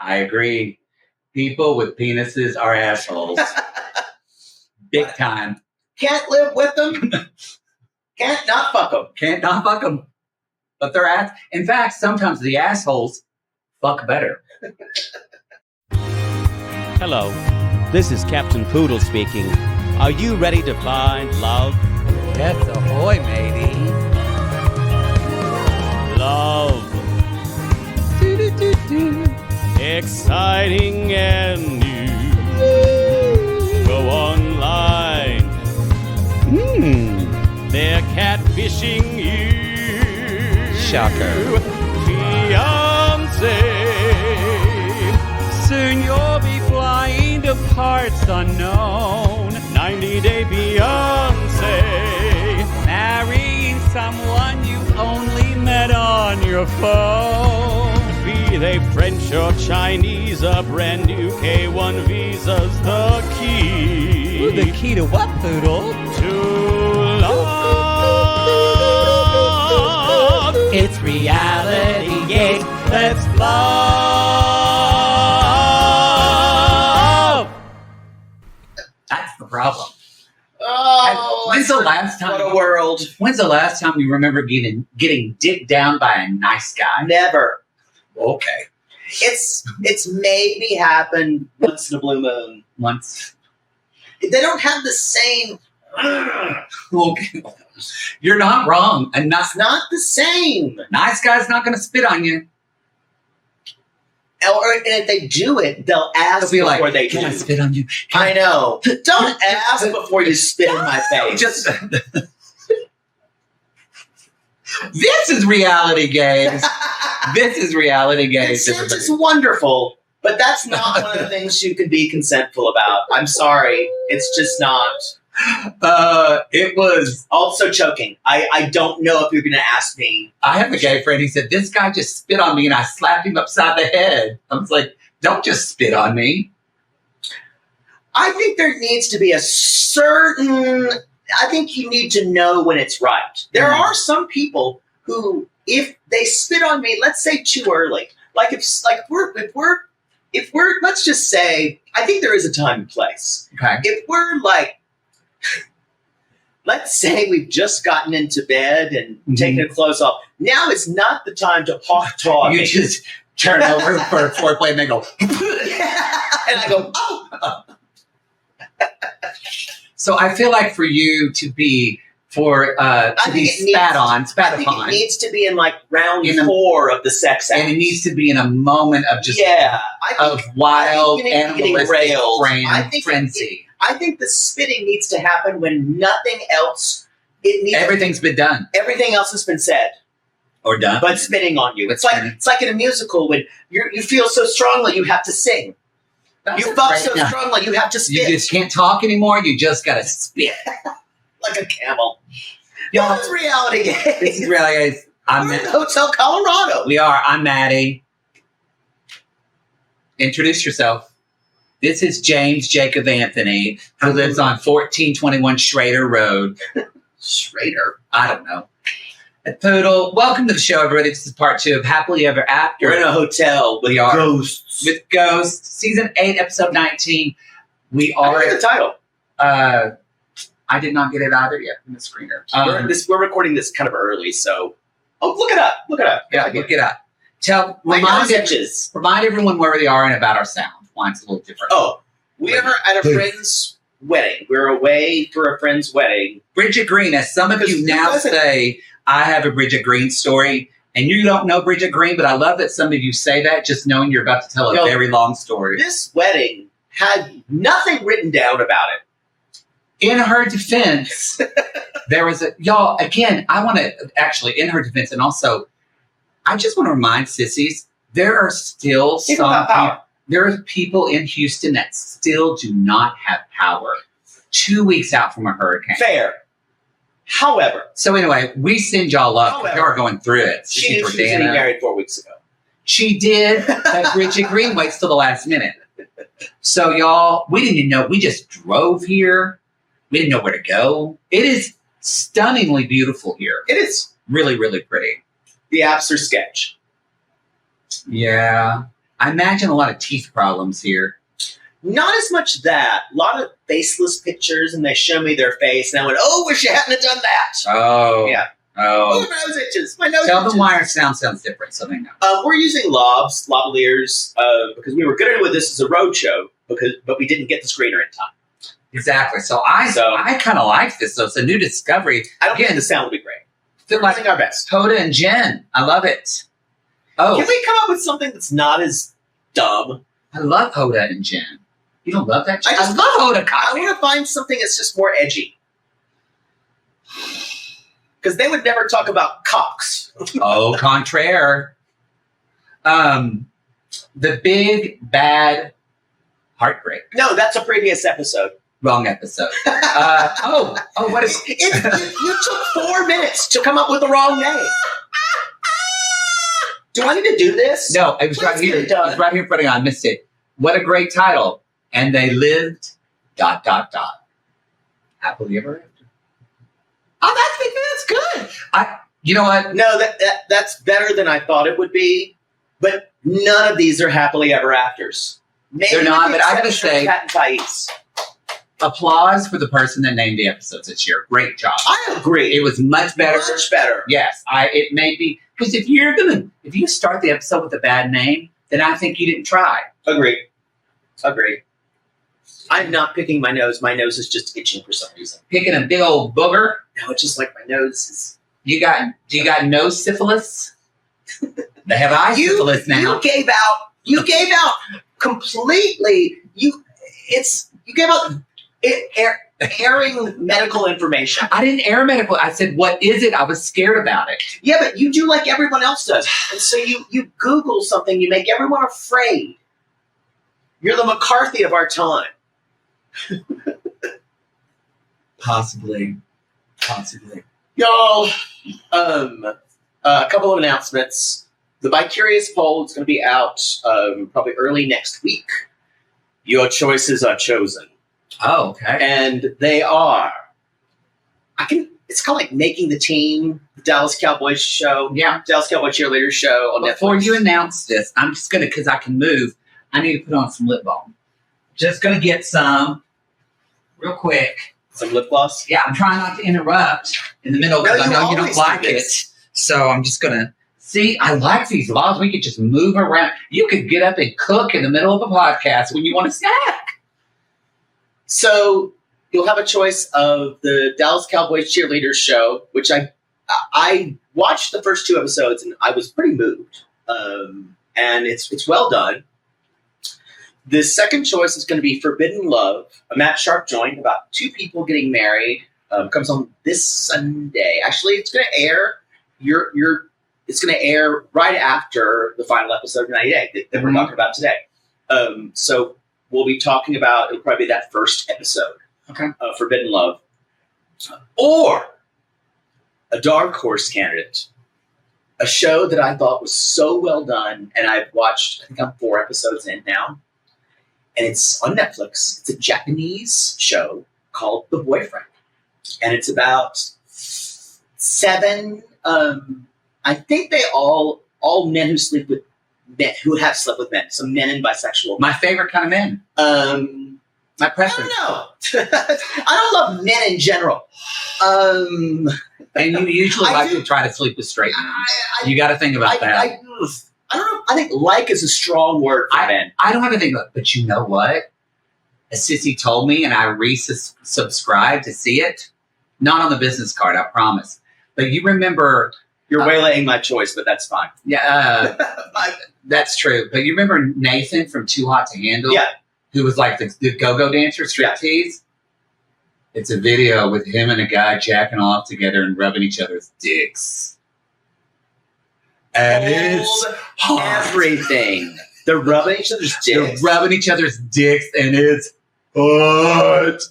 I agree. People with penises are assholes. Big time. Can't live with them. Can't not fuck them. Can't not fuck them. But they're in fact, sometimes the assholes fuck better. Hello, this is Captain Poodle speaking. Are you ready to find love? Yes, ahoy, matey. Love. Exciting and new. Go online. They're catfishing you. Shocker. Fiancé. Soon you'll be flying to parts unknown. 90-day Beyonce. Marrying someone you only met on your phone. Be they French or Chinese, a brand new K1 visa's the key. Ooh, the key to what, Poodle? To love. It's reality gaze. Let's love. That's the problem. Oh, when's the last time? What a world. When's the last time you remember getting dicked down by a nice guy? Never. Okay. It's maybe happened once in a blue moon. Once. They don't have the same. Okay. You're not wrong. And It's not the same. nice guy's not going to spit on you. And if they do it, they'll ask They'll be before like, they can do. I spit on you? I know. Don't ask before you spit in my face. Just this is reality games. This is reality games. Consent is wonderful, but that's not one of the things you can be consentful about. I'm sorry. It's just not. It was Also choking. I don't know if you're going to ask me. I have a gay friend. He said, this guy just spit on me and I slapped him upside the head. I was like, don't just spit on me. I think there needs to be a certain. I think you need to know when it's right. There are some people who, if they spit on me, let's say too early, if we're let's just say, I think there is a time and place. Okay. If we're like, let's say we've just gotten into bed and taken the clothes off. Now is not the time to talk. You just turn over for foreplay and then go. And I go, oh. So I feel like for you to be spat upon, it needs to be in like round 4 of the sex act. and it needs to be in a moment of just wild animalistic frenzy. I think the spitting needs to happen when nothing else. Everything's been done Everything else has been said or done, but spitting on you. It's like in a musical when you feel so strongly you have to sing. You fuck so strongly you have to spit. You just can't talk anymore. You just gotta spit like a camel. Y'all, This is reality games. This is reality games. We're in Hotel Colorado. We are. I'm Maddie. Introduce yourself. This is James Jacob Anthony, who lives on 1421 Schrader Road. Schrader? I don't know. Poodle, welcome to the show, everybody. This is part 2 of Happily Ever After. We're in a hotel with ghosts. With ghosts. Season 8, episode 19. We are. I didn't get the title. I did not get it either yet from the screener. We're recording this kind of early, so look it up. Look it up. Yeah, look it up. Remind everyone where we are and about our sound. Mine's a little different. Oh, we are at a friend's wedding. We're away for a friend's wedding. Bridget Green, as some of you now say, I have a Bridget Green story, and you don't know Bridget Green, but I love that some of you say that, just knowing you're about to tell a very long story. This wedding had nothing written down about it. In her defense, there was y'all, again, I want to actually, in her defense, and also, I just want to remind sissies, there are still there are people in Houston that still do not have power 2 weeks out from a hurricane. Fair. However. So anyway, we send y'all love. You are going through it. She was getting married 4 weeks ago. She did, but Bridget Green waits till the last minute. So y'all, we didn't even know. We just drove here. We didn't know where to go. It is stunningly beautiful here. It is. Really, really pretty. The apps are sketch. Yeah. I imagine a lot of teeth problems here. Not as much that. A lot of faceless pictures, and they show me their face, and I went, "Oh, wish you hadn't have done that." Oh. Yeah. Oh. My nose itches. My nose Tell itches. them why our sound sounds different, so they know. We're using lavaliers because we were going to do this as a road show, but we didn't get the screener in time. Exactly. So I kind of like this. So it's a new discovery. I don't think the sound will be great. Feel We're like doing our best. Hoda and Jen. I love it. Oh, Can we come up with something that's not as dumb? I love Hoda and Jen. You don't love that? I I love Hoda. I want to find something that's just more edgy. Because they would never talk about cocks. Oh, contraire. The big bad heartbreak. No, that's a previous episode. Wrong episode. What is You took 4 minutes to come up with the wrong name. Do I need to do this? No, it was right Let's here. get It it done. was right here in front of you. I missed it. What a great title. And they lived ... Happily ever after. Oh, that's good. You know what? No, that's better than I thought it would be. But none of these are happily ever afters. Maybe They're not, with the but I gotta exception of say- Cat and Thais. Applause for the person that named the episodes this year. Great job. I agree. It was much better. Much better. Yes, it may be because if you start the episode with a bad name, then I think you didn't try. Agree. I'm not picking my nose. My nose is just itching for some reason. Picking a big old booger. No, it's just like my nose is. Do you got nose syphilis? They have eye syphilis now. You gave out completely. You gave out airing medical information. I didn't air medical. I said, "What is it?" I was scared about it. Yeah, but you do like everyone else does, and so you Google something, you make everyone afraid. You're the McCarthy of our time. Possibly. Y'all, a couple of announcements. The Bicurious poll is going to be out probably early next week. Your choices are chosen. Oh, okay. And they are. It's kind of like Making the Team, the Dallas Cowboys show. Yeah. Dallas Cowboy Cheerleader show on Before Netflix. you announce this, I'm just going to, because I can move, I need to put on some lip balm. Just going to get some real quick. Some lip gloss? Yeah, I'm trying not to interrupt in the middle because No, I you know you don't always do like it. this. So I'm just going to, see, I like these laws. We could just move around. You could get up and cook in the middle of a podcast when you want a snack. So you'll have a choice of the Dallas Cowboys Cheerleader show, which I watched the first 2 episodes and I was pretty moved. And it's well done. The second choice is going to be Forbidden Love, a Matt Sharp joint about 2 people getting married. Comes on this Sunday. Actually, it's going to air. It's going to air right after the final episode of 90 Day that we're talking about today. So we'll be talking about, it'll probably be that first episode of Forbidden Love. Or a dark horse candidate. A show that I thought was so well done, and I've watched, I think I'm 4 episodes in now. And it's on Netflix. It's a Japanese show called The Boyfriend. And it's about 7, I think they all men who sleep with men, who have slept with men. So men and bisexual. My favorite kind of men. My I preference. don't know. I don't love men in general. And you usually I like do- to try to sleep with straight men. You got to think about that. I don't know. I think like is a strong word for men. I don't have to think about it, but you know what? A sissy told me, and I subscribed to see it. Not on the business card, I promise. But you remember... You're waylaying my choice, but that's fine. Yeah, that's true. But you remember Nathan from Too Hot to Handle? Yeah. Who was like the go-go dancer, striptease? It's a video with him and a guy jacking off together and rubbing each other's dicks. And it's hot. Everything. They're rubbing each other's They're dicks. rubbing each other's dicks, and it's hot.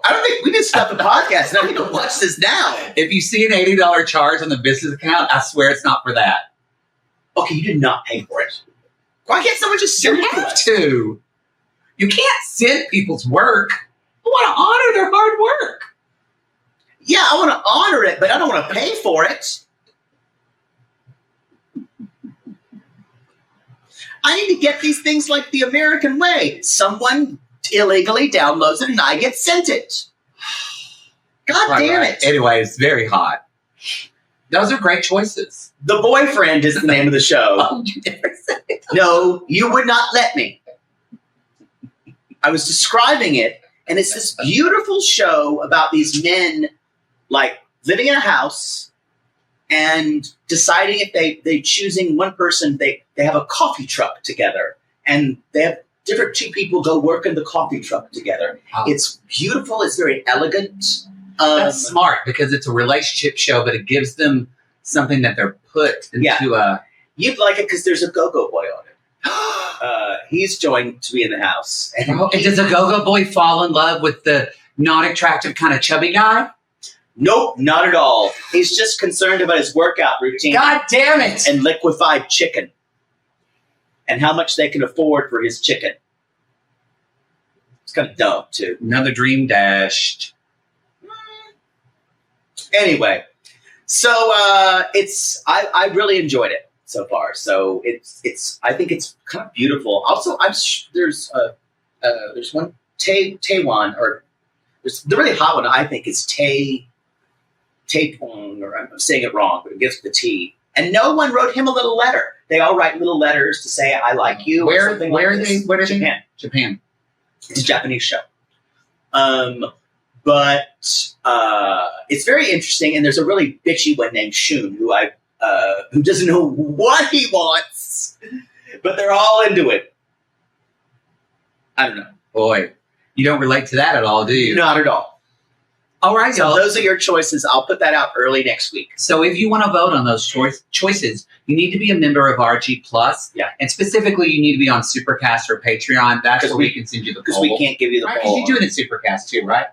I don't think we did stop the podcast. Now you can watch this now. If you see an $80 charge on the business account, I swear it's not for that. Okay, you did not pay for it. Why can't someone just send You it to have us? to. You can't send people's work. I want to honor their hard work. Yeah, I want to honor it, but I don't want to pay for it. I need to get these things like the American way. Someone illegally downloads it and I get sent it. God damn it. Anyway, it's very hot. Those are great choices. The Boyfriend is the name of the show. Oh, you never said it. No, you would not let me. I was describing it, and it's this beautiful show about these men, like, living in a house and deciding if they choosing one person, they have a coffee truck together, and they have different two people go work in the coffee truck together. Oh. It's beautiful. It's very elegant. That's smart because it's a relationship show, but it gives them something that they're put into a... You'd like it because there's a go-go boy on it. He's joined to be in the house. And does a go-go boy fall in love with the not attractive kind of chubby guy? Nope, not at all. He's just concerned about his workout routine. God damn it! And liquefied chicken. And how much they can afford for his chicken. It's kind of dumb, too. Another dream dashed. Anyway, so I really enjoyed it so far. So it's I think it's kind of beautiful. Also, there's one Taiwan, or there's the really hot one. I think is Taipong, or I'm saying it wrong, but it gives the T. And no one wrote him a little letter. They all write little letters to say I like you. Where are they? Japan. Japan. It's a Japanese show. But it's very interesting, and there's a really bitchy one named Shun who doesn't know what he wants, but they're all into it. I don't know. Boy, you don't relate to that at all, do you? Not at all. All right, so y'all. Those are your choices. I'll put that out early next week. So if you want to vote on those choices, you need to be a member of RG Plus. Yeah. And specifically, you need to be on Supercast or Patreon. That's where we can send you the poll. Because we can't give you the poll. You do it in Supercast too, right?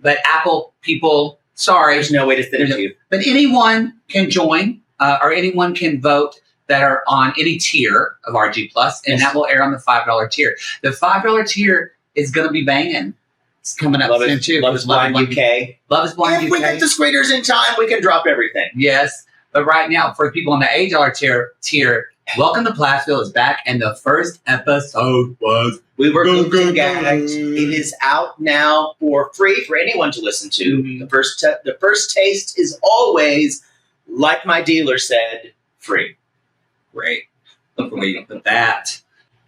But Apple people, sorry. There's no way to send it to you. But anyone can join or anyone can vote that are on any tier of RG Plus, and that will air on the $5 tier. The $5 tier is going to be banging. It's coming up soon, too. Love is Blind UK. Love is Blind UK. If we get the squeakers in time, we can drop everything. Yes. But right now, for people on the $8 tier, Welcome to Plathville is back, and the first episode was... We were good gagged. It is out now for free for anyone to listen to. Mm-hmm. The first taste is always, like my dealer said, free. Great. Look at that.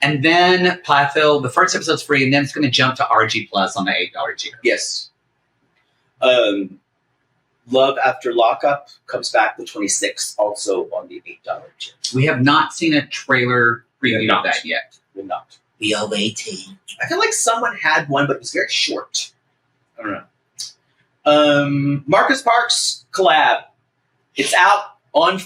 And then Plathville, the first episode's free, and then it's going to jump to RG Plus on the $8 tier. Yes. Love After Lockup comes back the 26th, also on the $8 tier. We have not seen a trailer preview of that yet. We're not. We are waiting. I feel like someone had one, but it was very short. I don't know. Marcus Parks collab. It's out on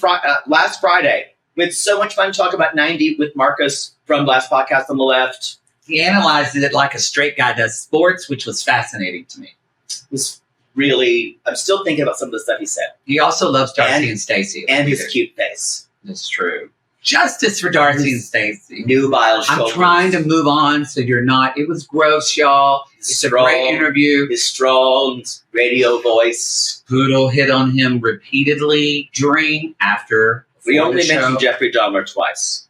last Friday. We had so much fun talking about 90 with Marcus from Last Podcast on the Left. He analyzed it like a straight guy does sports, which was fascinating to me. It was really... I'm still thinking about some of the stuff he said. He also loves Darcy and Stacey. And his cute face. That's true. Justice for Darcy and Stacey. Nubile shoulders. I'm trying to move on so you're not... It was gross, y'all. It's a great interview. His strong radio voice. Poodle hit on him repeatedly after... We only mentioned Jeffrey Dahmer twice.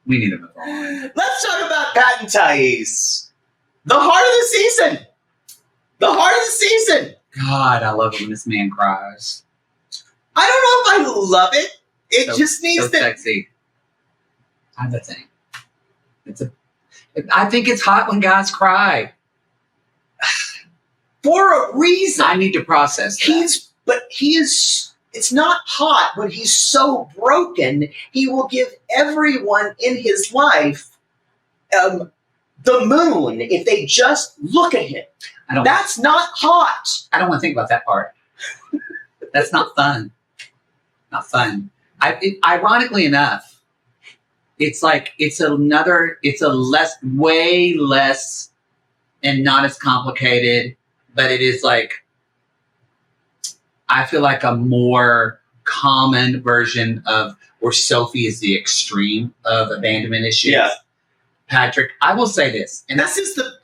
We need to move on. Let's talk about Pat and Thais. The heart of the season. The heart of the season. God, I love it when this man cries. I don't know if I love it. It just needs so sexy. I have a thing. I think it's hot when guys cry. For a reason. I need to process that. It's not hot, but he's so broken, he will give everyone in his life the moon if they just look at him. That's not hot. I don't want to think about that part. That's not fun. Not fun. Ironically enough, it's way less and not as complicated, but it is like, I feel like a more common version of where Sophie is the extreme of abandonment issues. Yeah. Patrick, I will say this. And this is the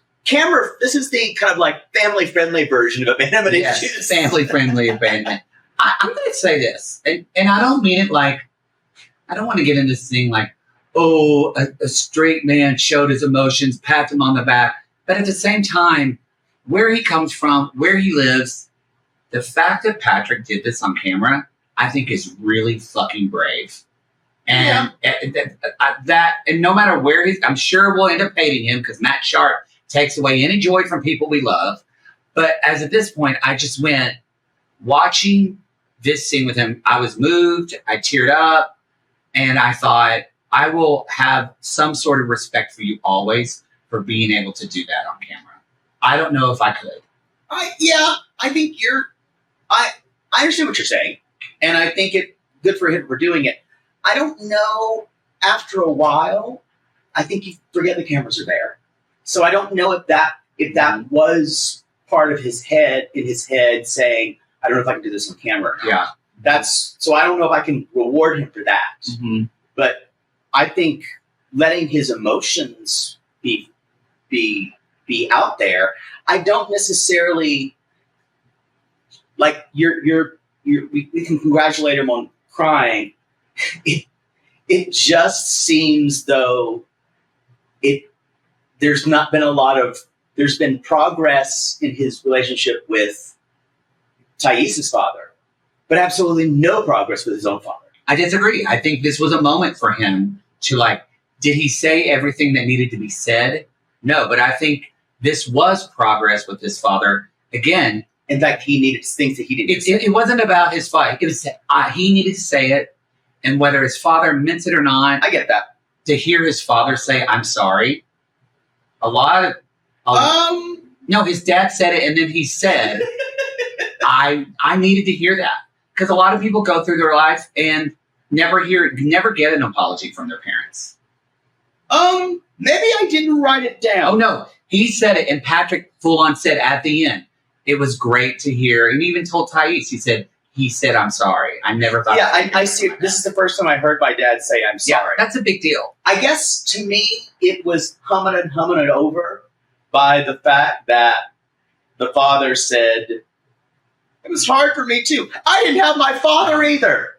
kind of like family-friendly version of abandonment issues. Family-friendly abandonment. I'm going to say this, and I don't mean it like I don't want to get into this thing like, oh, a straight man showed his emotions, pat him on the back. But at the same time, where he comes from, where he lives, the fact that Patrick did this on camera, I think is really fucking brave. And and no matter where I'm sure we'll end up hating him because Matt Sharp takes away any joy from people we love. But as at this point, I just went watching this scene with him. I was moved. I teared up, and I thought I will have some sort of respect for you always for being able to do that on camera. I don't know if I could. I think I understand what you're saying, and I think it's good for him for doing it. I don't know. After a while, I think you forget the cameras are there. So I don't know if that was part of his head saying, I don't know if I can do this on camera. Yeah. So I don't know if I can reward him for that. Mm-hmm. But I think letting his emotions be out there, I don't necessarily like we can congratulate him on crying. It just seems though there's been progress in his relationship with Thais' father, but absolutely no progress with his own father. I disagree. I think this was a moment for him to did he say everything that needed to be said? No, but I think this was progress with his father. Again, in fact, he needed things that he didn't. It wasn't about his fight. It was he needed to say it, and whether his father meant it or not, I get that. To hear his father say, "I'm sorry," no, his dad said it, and then he said, "I needed to hear that," because a lot of people go through their life and never get an apology from their parents. Maybe I didn't write it down. Oh no, he said it, and Patrick full on said at the end, "It was great to hear," and he even told Thais, he said, "I'm sorry. I never thought." Yeah, I see. This is the first time I heard my dad say, "I'm sorry." Yeah, that's a big deal. I guess to me, it was humming it over by the fact that the father said, "It was hard for me too. I didn't have my father either."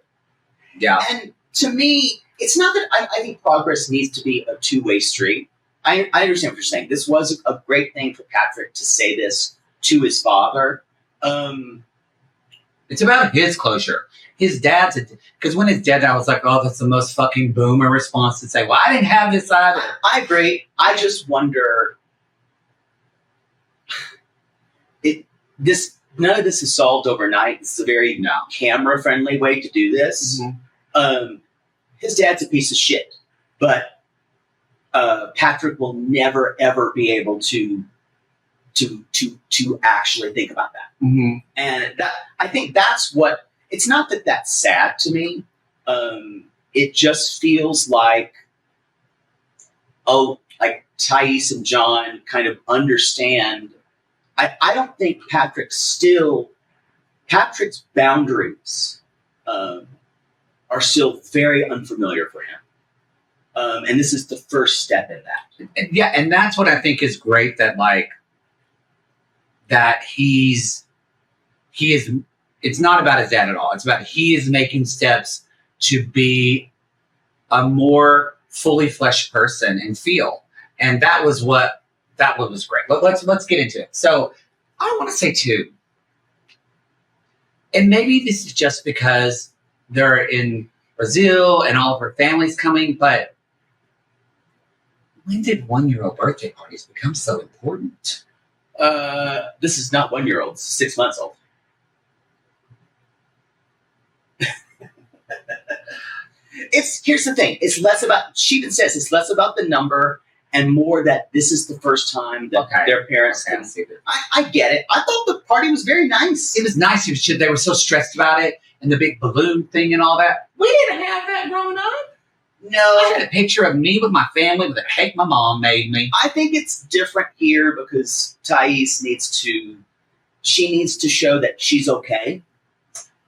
Yeah. And to me, it's not that I think progress needs to be a two-way street. I understand what you're saying. This was a great thing for Patrick to say this to his father. It's about his closure. His dad's, because when his dad died, I was like, oh, that's the most fucking boomer response to say, well, I didn't have this either. I agree. I just wonder, none of this is solved overnight. This is a very camera-friendly way to do this. Mm-hmm. His dad's a piece of shit, but Patrick will never, ever be able to actually think about that. Mm-hmm. And I think that's what, it's not that that's sad to me. It just feels like Thais and John kind of understand. I don't think Patrick's boundaries are still very unfamiliar for him. And this is the first step in that. And that's what I think is great, that he is, it's not about his dad at all. It's about he is making steps to be a more fully fleshed person and feel. And that was what was great. Let's get into it. So I want to say too, and maybe this is just because they're in Brazil and all of her family's coming, but when did 1-year-old birthday parties become so important? This is not 1-year-old. It's 6 months old. Here's the thing. It's less about, she even says, it's less about the number and more that this is the first time that their parents can see it. I get it. I thought the party was very nice. It was nice. They were so stressed about it and the big balloon thing and all that. We didn't have that growing up. No. I had a picture of me with my family with a cake my mom made me. I think it's different here because Thais needs to show that she's okay.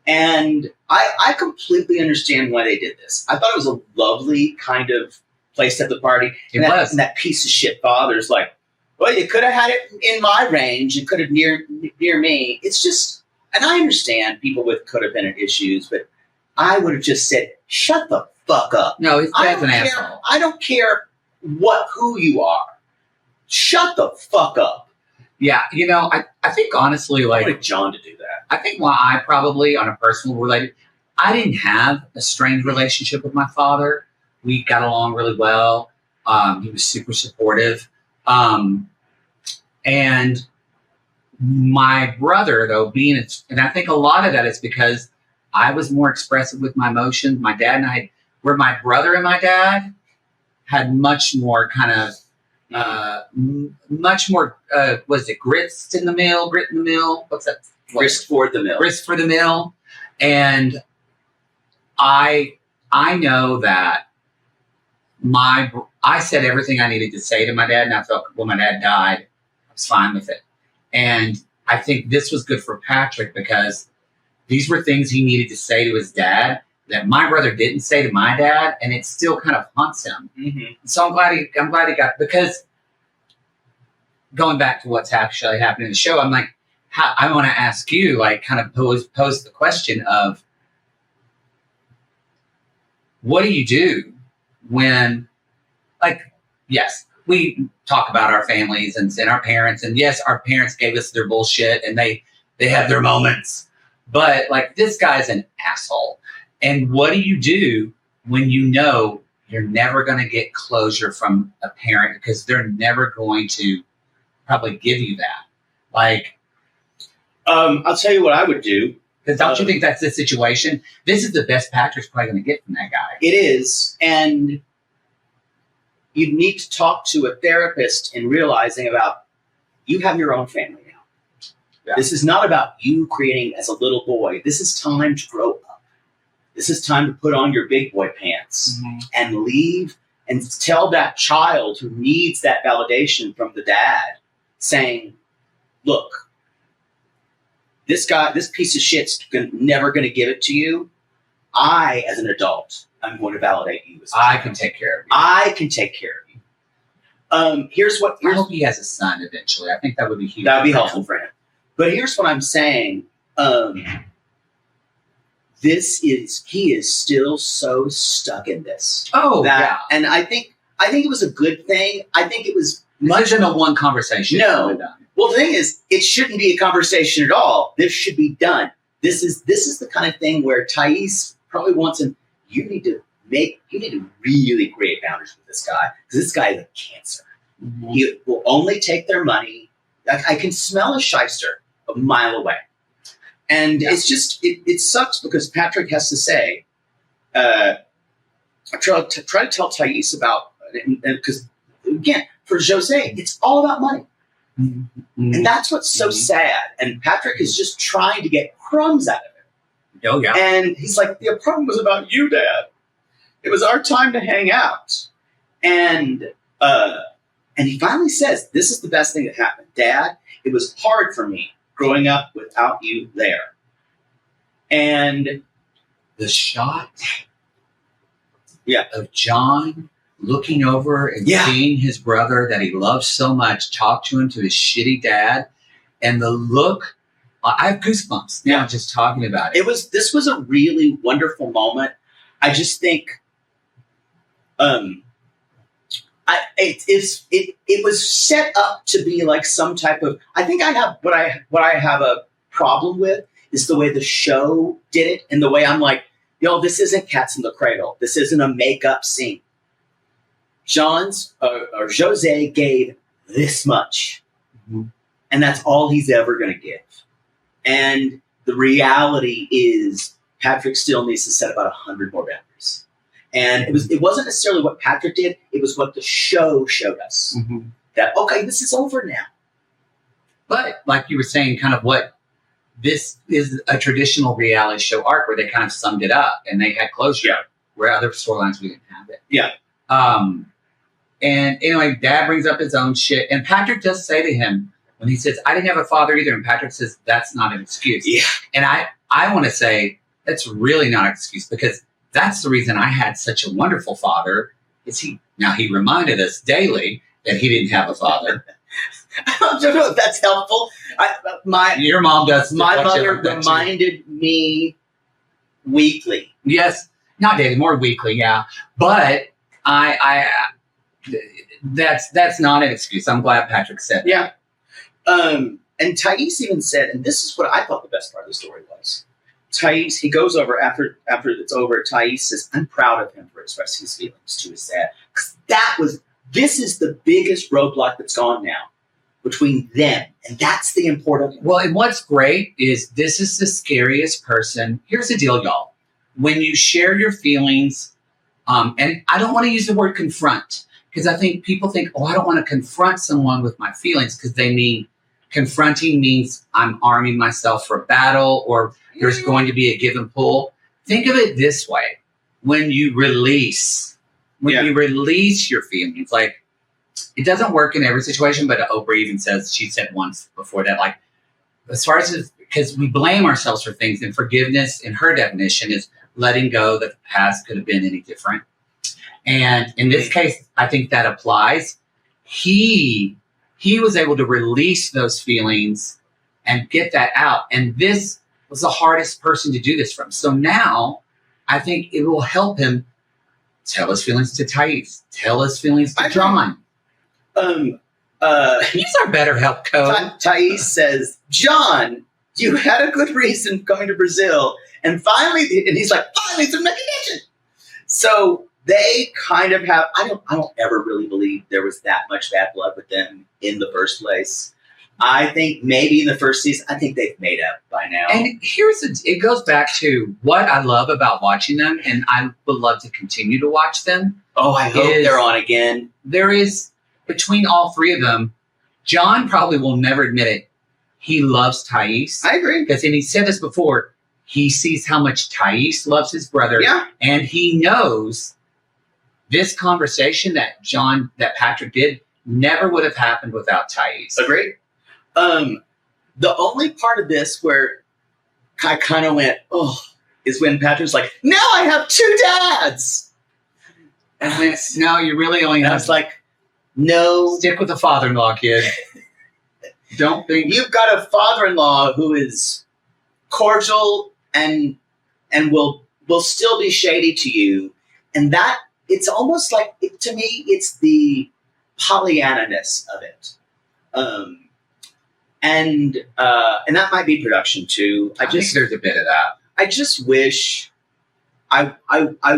And I completely understand why they did this. I thought it was a lovely kind of place at the party. And that piece of shit father's like, well, you could have had it in my range. You could have near me. It's just, and I understand people with could have been issues, but I would have just said, shut the fuck up. No, his dad's an asshole. I don't care who you are. Shut the fuck up. Yeah, I think honestly, I like, wanted John to do that. I think why I probably, on a personal related, I didn't have a strained relationship with my father. We got along really well. He was super supportive. And my brother, though, and I think a lot of that is because I was more expressive with my emotions. My dad and I, where my brother and my dad had much more kind of, was it grit in the mill? What's that? Grist for the mill. Grist for the mill. And I know that I said everything I needed to say to my dad, and I felt when my dad died, I was fine with it. And I think this was good for Patrick because these were things he needed to say to his dad that my brother didn't say to my dad, and it still kind of haunts him. Mm-hmm. So I'm glad he got, because going back to what's actually happening in the show, I'm like, I want to ask you, like, kind of pose the question of, what do you do when, like, yes, we talk about our families and our parents, and yes, our parents gave us their bullshit and they have their moments, but like, this guy's an asshole. And what do you do when you know you're never going to get closure from a parent because they're never going to probably give you that? Like, I'll tell you what I would do. Because don't you think that's the situation? This is the best Patrick's probably going to get from that guy. It is. And you need to talk to a therapist in realizing about, you have your own family now. Yeah. This is not about you creating as a little boy. This is time to grow up. This is time to put on your big boy pants and leave and tell that child who needs that validation from the dad, saying, look, this guy, this piece of shit's never going to give it to you. I, as an adult, I'm going to validate you. I can take care of you. I can take care of you. I hope he has a son eventually. I think that would be huge. That would be helpful for him. But here's what I'm saying. He is still so stuck in this. Oh, yeah. And I think it was a good thing. I think it was much in a one conversation. No. Well, the thing is, it shouldn't be a conversation at all. This should be done. This is the kind of thing where Thais probably wants him. You need to really create boundaries with this guy, because this guy is a cancer. Mm-hmm. He will only take their money. I can smell a shyster a mile away. And it's just, it sucks because Patrick has to say, I try to tell Thais about, because again, for Jose, it's all about money. Mm-hmm. And that's what's so sad. And Patrick is just trying to get crumbs out of it. Oh, yeah. And he's like, the apartment was about you, Dad. It was our time to hang out. And he finally says, this is the best thing that happened. Dad, it was hard for me growing up without you there. And the shot of John looking over and seeing his brother that he loves so much talk to him, to his shitty dad, and the look, I have goosebumps now just talking about it. This was a really wonderful moment. I just think it was set up to be like some type of, I think I have what I have a problem with is the way the show did it, and the way I'm like, this isn't Cats in the Cradle. This isn't a makeup scene. Jose gave this much, and that's all he's ever going to give. And the reality is Patrick still needs to set about 100 more boundaries. And it wasn't necessarily what Patrick did. It was what the show showed us. Mm-hmm. That, okay, this is over now. But like you were saying, kind of what this is a traditional reality show arc where they kind of summed it up and they had closure, where other storylines we didn't have it. Yeah. And anyway, Dad brings up his own shit. And Patrick does say to him, when he says, I didn't have a father either. And Patrick says, that's not an excuse. Yeah. And I want to say, that's really not an excuse, because that's the reason I had such a wonderful father. He reminded us daily that he didn't have a father. I don't know if that's helpful. Your mom does. My mother reminded me weekly. Yes. Not daily, more weekly, yeah. But that's not an excuse. I'm glad Patrick said that. Yeah. And Thais even said, and this is what I thought the best part of the story was. Thais, he goes over after it's over. Thais says, "I'm proud of him for expressing his feelings to his dad." Because this is the biggest roadblock that's gone now between them, and that's the important. Well, and what's great is this is the scariest person. Here's the deal, y'all. When you share your feelings, and I don't want to use the word confront, because I think people think, oh, I don't want to confront someone with my feelings, because they mean confronting means I'm arming myself for battle, or there's going to be a give and pull. Think of it this way. When you release your feelings, like, it doesn't work in every situation, but Oprah even says, she said once before that, like, as far as, because we blame ourselves for things, and forgiveness in her definition is letting go that the past could have been any different. And in this case, I think that applies. He was able to release those feelings and get that out. And this was the hardest person to do this from. So now I think it will help him tell his feelings to Thais, tell his feelings to John. He's our BetterHelp code. Thais says, "John, you had a good reason coming to Brazil. And finally," and he's like, "Finally, some recognition." So they kind of have, I don't ever really believe there was that much bad blood with them in the first place. I think maybe in the first season, I think they've made up by now. And it goes back to what I love about watching them, and I would love to continue to watch them. Oh, I hope they're on again. There is, between all three of them, John probably will never admit it. He loves Thais. I agree. Because, and he said this before, he sees how much Thais loves his brother. Yeah. And he knows this conversation that Patrick did never would have happened without Thais. Agreed. The only part of this where I kind of went, oh, is when Patrick's like, "Now I have two dads." And I went, no, you really only have. I was like, no. Stick with the father-in-law, kid. Don't think. You've got a father-in-law who is cordial and will still be shady to you. And that, it's almost like, to me, it's the Pollyanna-ness of it. And that might be production too. I think there's a bit of that. I just wish, I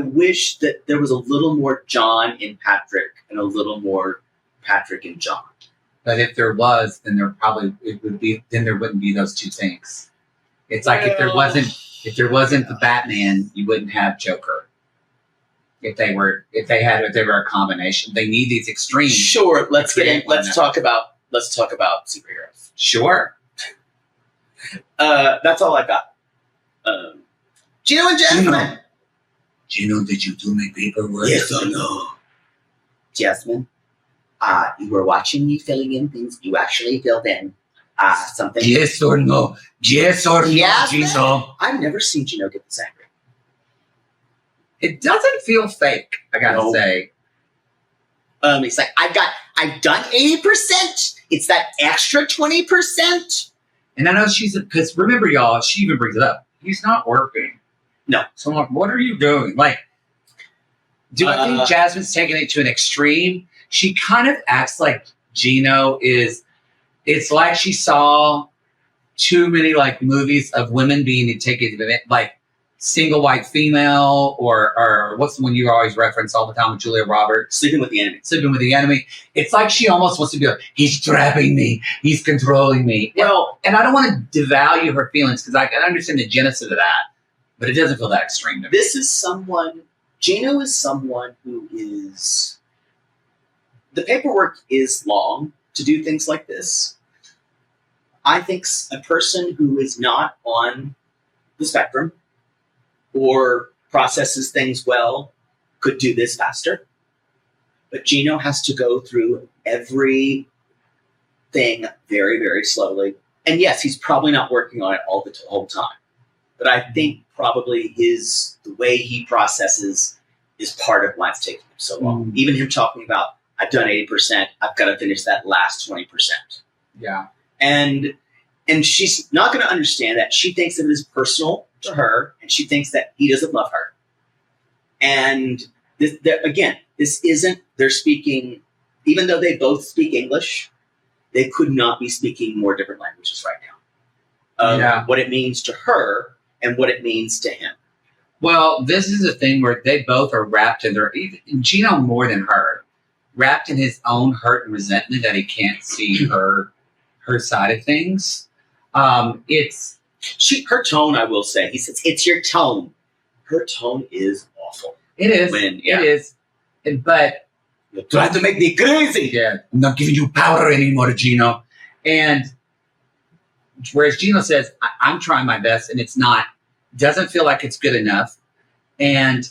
wish that there was a little more John in Patrick and a little more Patrick and John. But if there was, then there wouldn't be those two things. It's like if there wasn't the Batman, you wouldn't have Joker. If they were a combination, they need these extremes. Sure, let's talk about superheroes. Sure. That's all I got. Gino and Jasmine. Gino, did you do my paperwork? Yes or no? Jasmine, you were watching me filling in things. You actually filled in something. Yes or no? Yes or no, Gino? I've never seen Gino get this angry. It doesn't feel fake, I gotta say. He's like, I've done 80%. It's that extra 20%. And I know because remember, y'all, she even brings it up. He's not working. No. So I'm like, what are you doing? Like, do I think Jasmine's taking it to an extreme? She kind of acts like Gino is, it's like she saw too many like movies of women being taken, like Single White Female, or what's the one you always reference all the time with Julia Roberts? Sleeping with the Enemy. It's like she almost wants to be like, he's trapping me. He's controlling me. Well, and I don't want to devalue her feelings because I can understand the genesis of that, but it doesn't feel that extreme to me. Gino is someone who is, the paperwork is long to do things like this. I think a person who is not on the spectrum or processes things well could do this faster. But Gino has to go through everything very, very slowly. And yes, he's probably not working on it all the whole time. But I think probably the way he processes is part of why it's taking him so long. Even him talking about, I've done 80%, I've got to finish that last 20%. Yeah. And she's not going to understand that. She thinks that it is personal to her, and she thinks that he doesn't love her. And this isn't, they're speaking, even though they both speak English, they could not be speaking more different languages right now. What it means to her and what it means to him. Well, this is a thing where they both are wrapped in Gino more than her, wrapped in his own hurt and resentment that he can't see her side of things. Her tone, I will say, he says, it's your tone. Her tone is awful. It is. It is. But you're trying to make me crazy. Yeah. I'm not giving you power anymore, Gino. And whereas Gino says, I'm trying my best, and it's not, doesn't feel like it's good enough. And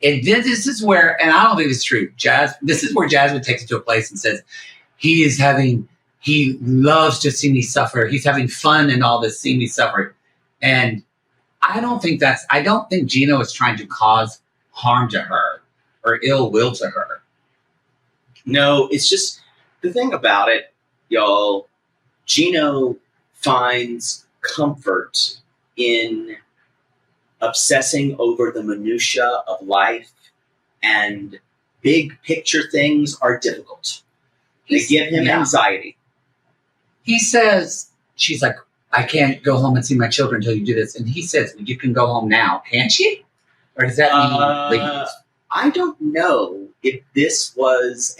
this is where, and I don't think it's true, this is where Jasmine takes it to a place and says, he loves to see me suffer. He's having fun in all this, seeing me suffer. And I don't think Gino is trying to cause harm to her or ill will to her. No, it's just the thing about it, y'all. Gino finds comfort in obsessing over the minutia of life, and big picture things are difficult. They give him anxiety. He says, she's like, I can't go home and see my children until you do this. And he says, well, you can go home now, can't she? Or does that mean leave? I don't know if this was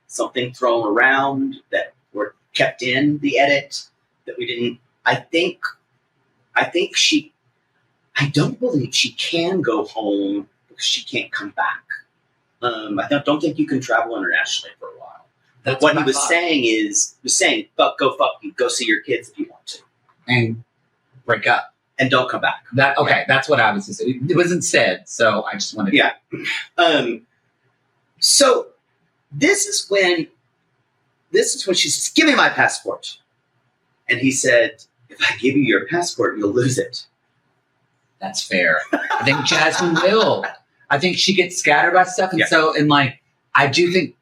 something thrown around that were kept in the edit that we didn't. I don't believe she can go home because she can't come back. I don't think you can travel internationally for a while. That's what he was saying go fuck you, go see your kids if you want to. And break up. And don't come back. That's what I was saying. It wasn't said, so I just wanted to. Yeah. So this is when she says, give me my passport. And he said, if I give you your passport, you'll lose it. That's fair. I think Jasmine will. I think she gets scattered by stuff. And I do think,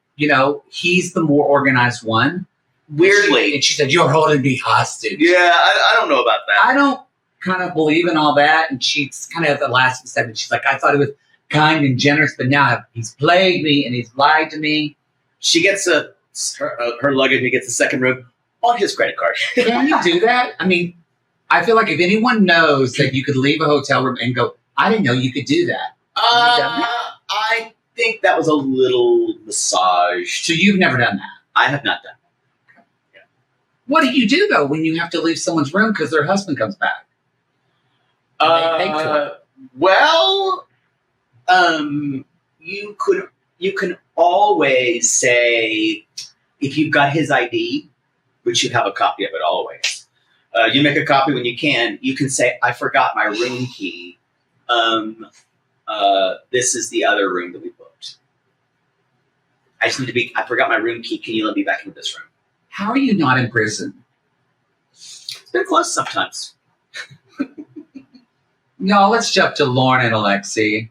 he's the more organized one. Weirdly. And she said, you're holding me hostage. Yeah, I don't know about that. I don't kind of believe in all that. And she's kind of at the last step. She's like, I thought he was kind and generous, but now he's plagued me and he's lied to me. She gets her luggage and he gets a second room on his credit card. Can you do that? I mean, I feel like if anyone knows that you could leave a hotel room and go, I didn't know you could do that. I think that was a little massage. So you've never done that? I have not done that. Okay. Yeah. What do you do, though, when you have to leave someone's room because their husband comes back? You can always say, if you've got his ID, which you have a copy of it always, you make a copy when you can say, I forgot my room key. This is the other room that we booked. I forgot my room key. Can you let me back into this room? How are you not in prison? It's been close sometimes. No, let's jump to Lauren and Alexei.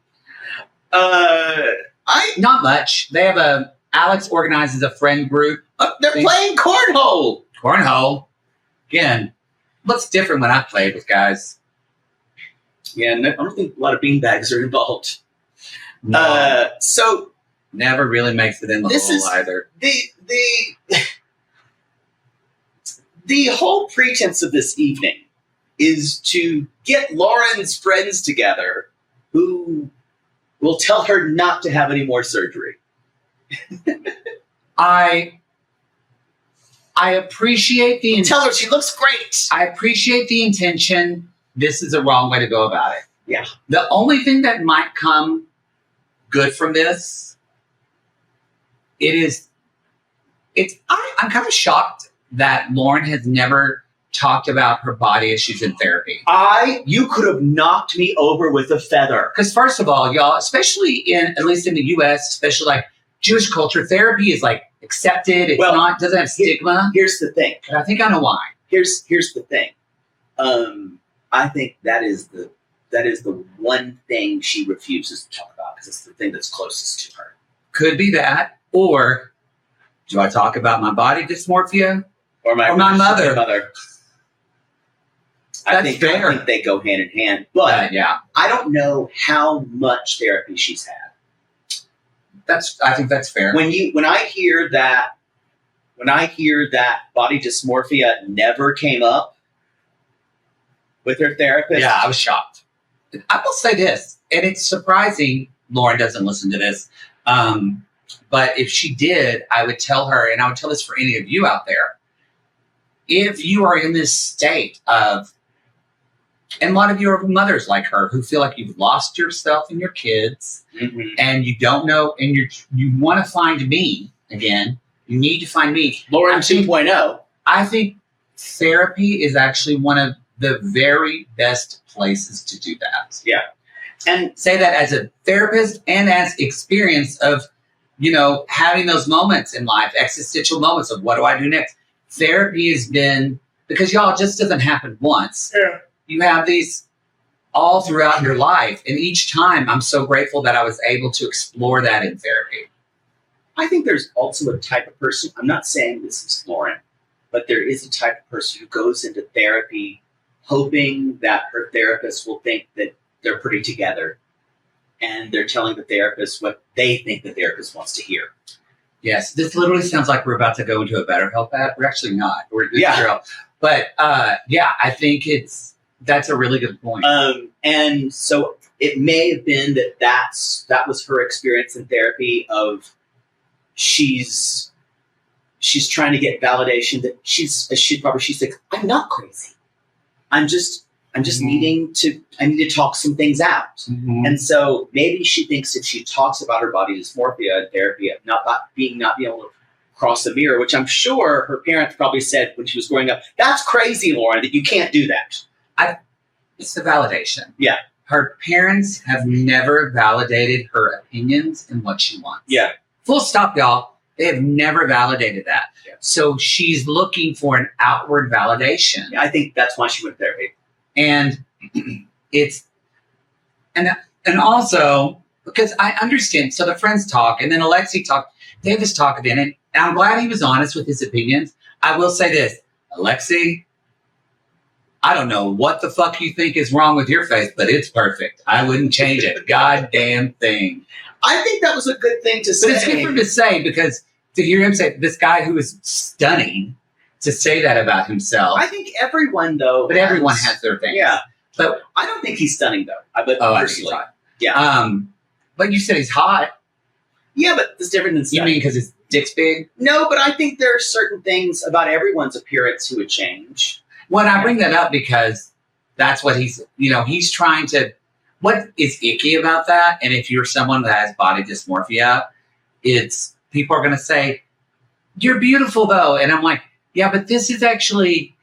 Not much. They have Alex organizes a friend group. They're playing cornhole. Cornhole? Again, what's different when I played with guys? Yeah, I don't think a lot of beanbags are involved. No. So never really makes it in the hole either. The whole pretense of this evening is to get Lauren's friends together who will tell her not to have any more surgery. I appreciate the tell her she looks great. I appreciate the intention. This is a wrong way to go about it. Yeah. The only thing that might come good from this, I'm kind of shocked that Lauren has never talked about her body issues in therapy. You could have knocked me over with a feather. Because first of all, y'all, especially at least in the US, especially like Jewish culture, therapy is like accepted. It's doesn't have stigma. Here's the thing. But I think I know why. Here's the thing. I think that is the one thing she refuses to talk about because it's the thing that's closest to her. Could be that, or do I talk about my body dysmorphia or my mother? I think they go hand in hand. But I don't know how much therapy she's had. I think that's fair. When I hear that body dysmorphia never came up with her therapist. Yeah, I was shocked. I will say this, and it's surprising Lauren doesn't listen to this. But if she did, I would tell her, and I would tell this for any of you out there, if you are in this state of, and a lot of you are mothers like her who feel like you've lost yourself and your kids, and you don't know, and you want to find me again, you need to find me. Lauren 2.0. I think therapy is actually one of the very best places to do that. Yeah. And say that as a therapist and as experience of, having those moments in life, existential moments of what do I do next? Therapy has been, because y'all, it just doesn't happen once. Yeah. You have these all throughout your life. And each time I'm so grateful that I was able to explore that in therapy. I think there's also a type of person, I'm not saying this is Lauren, but there is a type of person who goes into therapy hoping that her therapist will think that they're pretty together and they're telling the therapist what they think the therapist wants to hear. Yes, this literally sounds like we're about to go into a BetterHelp ad. We're actually not. We're BetterHelp. But I think that's a really good point. And so it may have been that was her experience in therapy of she's trying to get validation that she's like, I'm not crazy. I'm just needing to talk some things out. Mm-hmm. And so maybe she thinks if she talks about her body dysmorphia in therapy, not being able to cross the mirror, which I'm sure her parents probably said when she was growing up, that's crazy, Lauren, that you can't do that. It's the validation. Yeah. Her parents have never validated her opinions and what she wants. Yeah. Full stop, y'all. They have never validated that. Yeah. So she's looking for an outward validation. Yeah, I think that's why she went to therapy. And it's, and also, because I understand, so the friends talk, and then Alexei talked, they have this talk at the end, and I'm glad he was honest with his opinions. I will say this, Alexei, I don't know what the fuck you think is wrong with your face, but it's perfect. I wouldn't change a goddamn thing. I think that was a good thing to say. But it's good for him to say, because to hear him say, this guy who is stunning, to say that about himself. I think everyone, though. But everyone has their things. Yeah. But I don't think he's stunning, though. Personally. I think he's hot. Yeah. But you said he's hot. Yeah, but it's different than stunning. You mean because his dick's big? No, but I think there are certain things about everyone's appearance who would change. Well, I bring that up because that's what he's trying to, what is icky about that? And if you're someone that has body dysmorphia, it's, people are going to say, you're beautiful though. And I'm like, yeah, but this is actually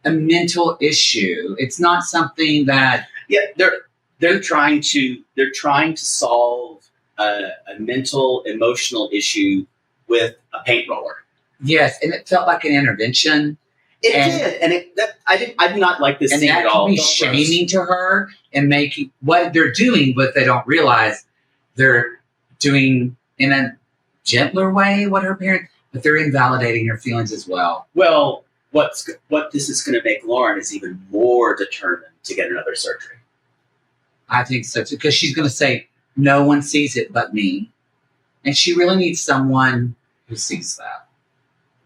a mental issue. It's not something that. Yeah, they're trying to solve a mental, emotional issue with a paint roller. Yes, and it felt like an intervention. It did, and I did not like this scene at all. And that can be shaming to her and making what they're doing, but they don't realize they're doing in a gentler way what her parents. But they're invalidating her feelings as well. Well, what this is going to make Lauren is even more determined to get another surgery. I think so too, because she's going to say, "No one sees it but me," and she really needs someone who sees that.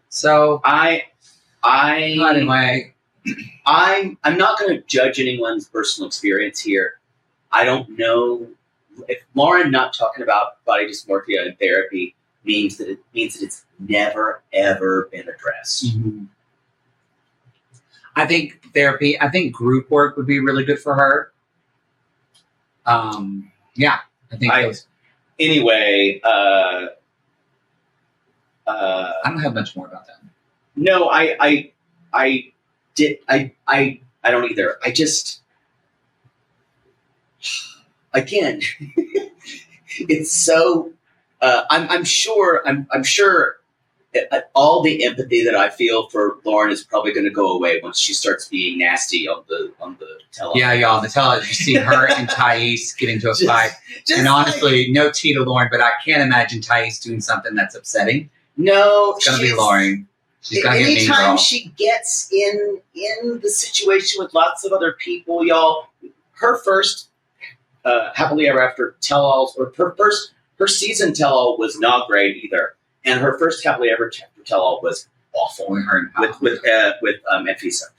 So anyway, I'm not going to judge anyone's personal experience here. I don't know if Lauren not talking about body dysmorphia in therapy means that it's never ever been addressed. Mm-hmm. I think group work would be really good for her. Yeah, I think. Anyway, I don't have much more about that. No, I don't either. I just, again, it's so. I'm sure all the empathy that I feel for Lauren is probably going to go away once she starts being nasty on the television. Yeah, y'all, on the television, you see her and Thais get into a fight. And honestly, no tea to Lauren, but I can't imagine Thais doing something that's upsetting. No, it's going to be Lauren. She's gonna get mean anytime girl. she gets in the situation with lots of other people, y'all, her first happily ever after tell-alls, or her season tell-all was not great either, and her first happily ever after tell-all was awful with Anfisa.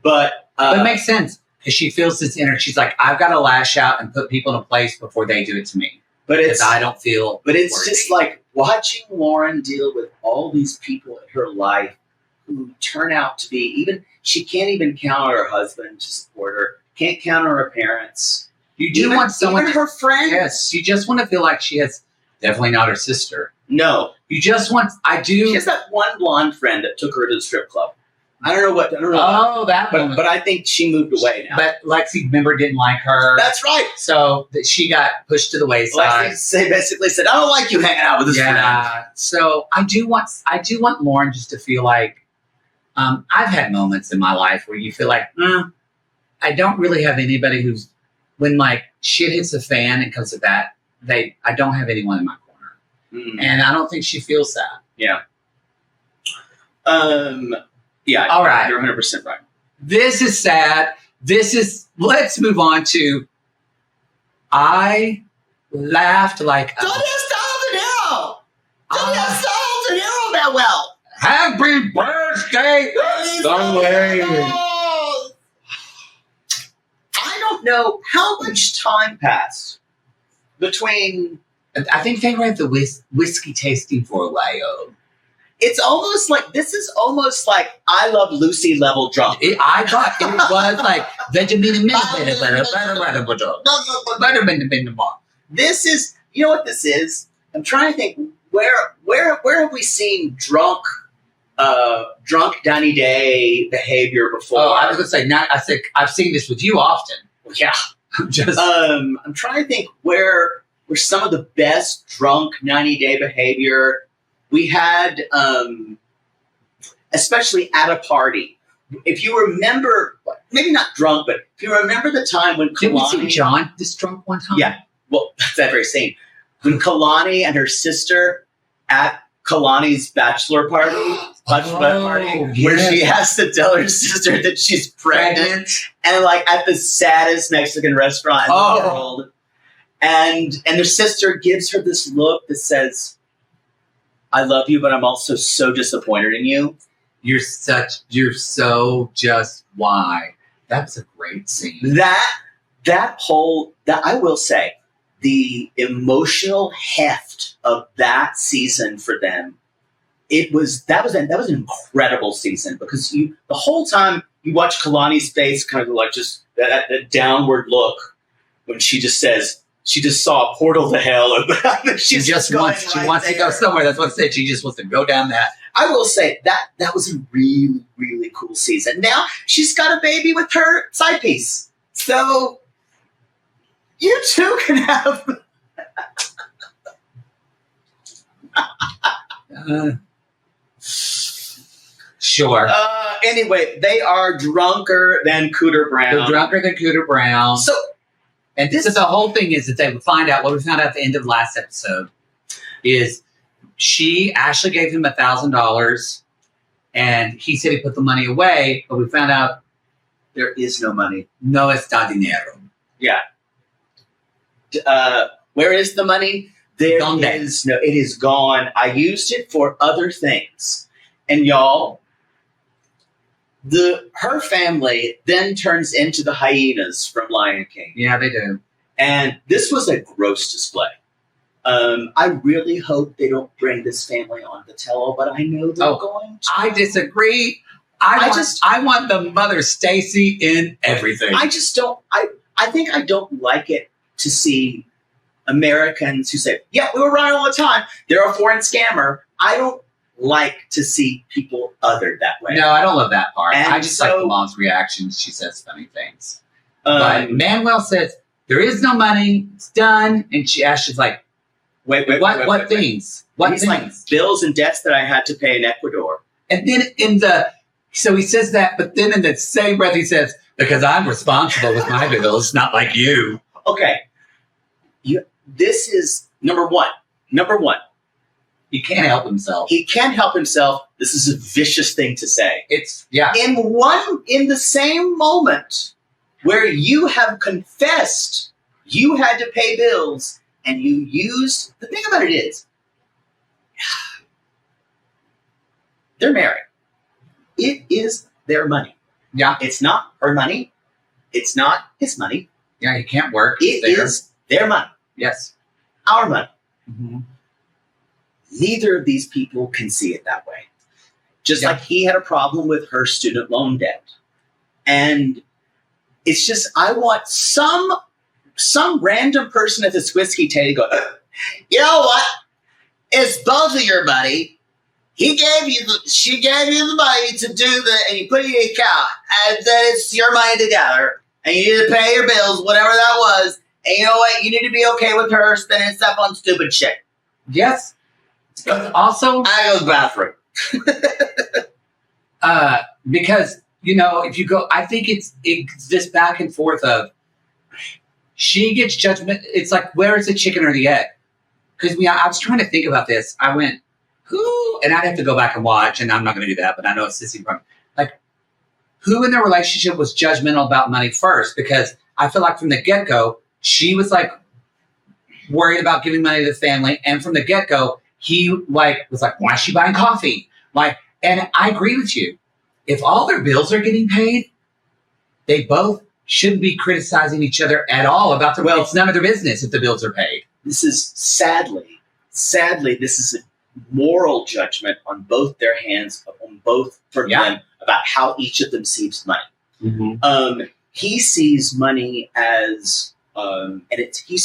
But it makes sense because she feels this inner. She's like, I've got to lash out and put people in a place before they do it to me. But because I don't feel. But it's worthy. just like watching Lauren deal with all these people in her life who turn out to be she can't even count on her husband to support her. Can't count on her parents. You do want someone, even her friends. Yes, you just want to feel like she has. Definitely not her sister. No, you just want. I do. She has that one blonde friend that took her to the strip club. I don't know. Oh, that one. But I think she moved away now. But Lexi, remember, didn't like her. That's right. So she got pushed to the wayside. Lexi basically said, "I don't like you hanging out with this friend." So I do want Lauren just to feel like. I've had moments in my life where you feel like, I don't really have anybody who's when like shit hits the fan and comes to that. I don't have anyone in my corner, and I don't think she feels that. Yeah. Yeah. All right. You're 100% right. This is sad. Let's move on to. I laughed like. Don't De Niro that well. Happy birthday, I don't know how much time passed between. I think they were at the whiskey tasting for a while. It's almost like this is almost like I Love Lucy level drunk. I thought it was like This is, you know what this is? I'm trying to think where have we seen drunk Donny Day behavior before? Oh, I was gonna say I've seen this with you often. Yeah, I'm trying to think where some of the best drunk 90-day behavior we had, especially at a party. If you remember, maybe not drunk, but if you remember the time when did we see John this drunk one time? Yeah, well, that's that very scene when Kalani and her sister at Kalani's bachelor party, where she has to tell her sister that she's pregnant, and like at the saddest Mexican restaurant in the world, and their sister gives her this look that says, "I love you, but I'm also so disappointed in you. You're so just why." That's a great scene. That I will say, the emotional heft of that season for them, that was an incredible season because the whole time you watch Kalani's face kind of like just that downward look when she just says she just saw a portal to hell. She wants to go somewhere. That's what I said. She just wants to go down that. I will say that was a really, really cool season. Now she's got a baby with her side piece. So you too can have. Sure. Anyway, they are drunker than Cooter Brown. They're drunker than Cooter Brown. So, and this is the whole thing is that they would find out what we found out at the end of the last episode is Ashley gave him $1,000 and he said he put the money away, but we found out there is no money. No está dinero. Yeah. Where is the money? It is gone. I used it for other things. And y'all, her family then turns into the hyenas from Lion King. Yeah, they do. And this was a gross display. I really hope they don't bring this family on the tell-all, but I know they're going to. I disagree. I want the mother Stacy in everything. I just don't. I think I don't like it to see Americans who say, "Yeah, we were right all the time. They're a foreign scammer." I don't like to see people othered that way. No, I don't love that part. And I just like the mom's reactions. She says funny things. But Manuel says, there is no money. It's done. And Ashley's like, wait, what things? What things? Like, bills and debts that I had to pay in Ecuador. And then so he says that, but then in the same breath he says, because I'm responsible with my bills, not like you. Okay. This is number one. He can't help himself. He can't help himself. This is a vicious thing to say. It's, yeah. In the same moment where you have confessed you had to pay bills and you used, the thing about it is, they're married. It is their money. Yeah. It's not her money. It's not his money. Yeah, he can't work. It is their money. Yes. Our money. Mm-hmm. Neither of these people can see it that way. Just like he had a problem with her student loan debt. And it's just, I want some random person at this whiskey table to go, you know what? It's both of your money. She gave you the money to do and you put it in your account, and then it's your money together, and you need to pay your bills, whatever that was, and you know what? You need to be okay with her spending stuff on stupid shit. Yes. Also, I go to the bathroom. because, if you go, I think it's this back and forth of, she gets judgment. It's like, where is the chicken or the egg? Because I was trying to think about this. I went, who, and I'd have to go back and watch, and I'm not going to do that, but I know it's Sissy from, like, who in their relationship was judgmental about money first? Because I feel like from the get-go, she was like worried about giving money to the family, and from the get-go, he was like, why is she buying coffee? Like, and I agree with you. If all their bills are getting paid, they both shouldn't be criticizing each other at all about the. Well, it's none of their business if the bills are paid. This is sadly, this is a moral judgment on both their hands, on both for them about how each of them sees money. Mm-hmm. He sees money as, and he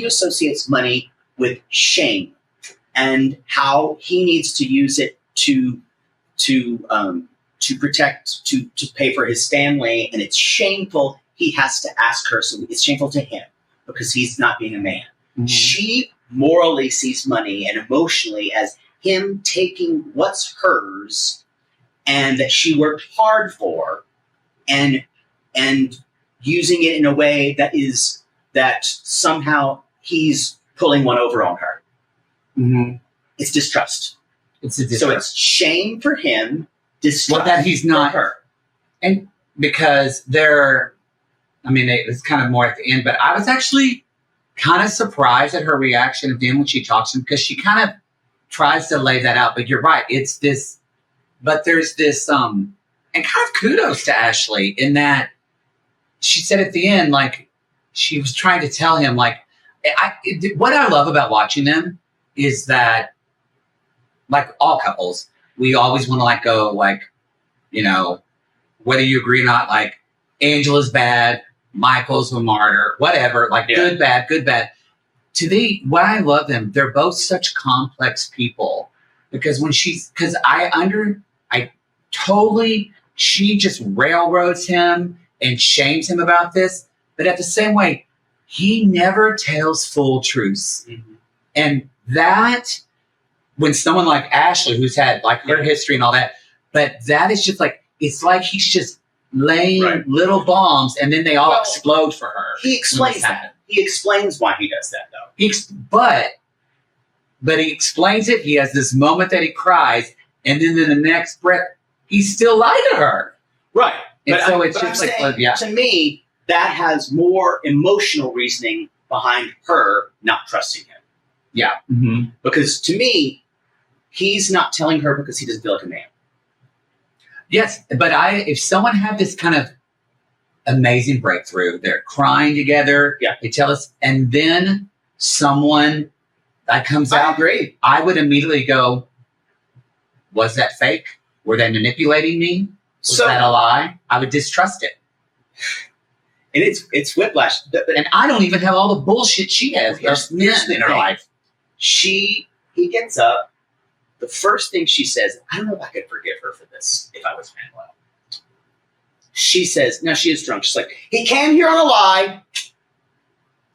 associates money with shame and how he needs to use it to protect, to pay for his family, and it's shameful. He has to ask her, so it's shameful to him because he's not being a man. Mm-hmm. She morally sees money and emotionally as him taking what's hers and that she worked hard for and using it in a way that somehow he's pulling one over on her. Mm-hmm. It's distrust. It's a distrust. So it's shame for him, distrust that he's not for her. And because it's kind of more at the end, but I was actually kind of surprised at her reaction at the end when she talks to him, because she kind of tries to lay that out. But you're right. It's this, but there's this, and kind of kudos to Ashley in that she said at the end, like, she was trying to tell him, like, what I love about watching them is that, like all couples, we always want to let go, like, whether you agree or not, like, Angela's bad, Michael's a martyr, whatever, like good, bad. What I love them, they're both such complex people because she just railroads him and shames him about this, but at the same way, he never tells full truths. Mm-hmm. And that, when someone like Ashley, who's had like her history and all that, but that is just like, it's like he's just laying little bombs, and then they all explode for her. He explains that. He explains why he does that, though. But he explains it. He has this moment that he cries, and then in the next breath, he's still lied to her. Right. And so it's just like, to me, that has more emotional reasoning behind her not trusting him. Yeah. Mm-hmm. Because to me, he's not telling her because he doesn't feel like a man. Yes, but if someone had this kind of amazing breakthrough, they're crying together, they tell us, and then someone that comes out, agree. I would immediately go, was that fake? Were they manipulating me? Was that a lie? I would distrust it. And it's whiplash. And I don't even have all the bullshit she has in her life. He gets up. The first thing she says, I don't know if I could forgive her for this if I was Manuel. She says, now she is drunk. She's like, he came here on a lie.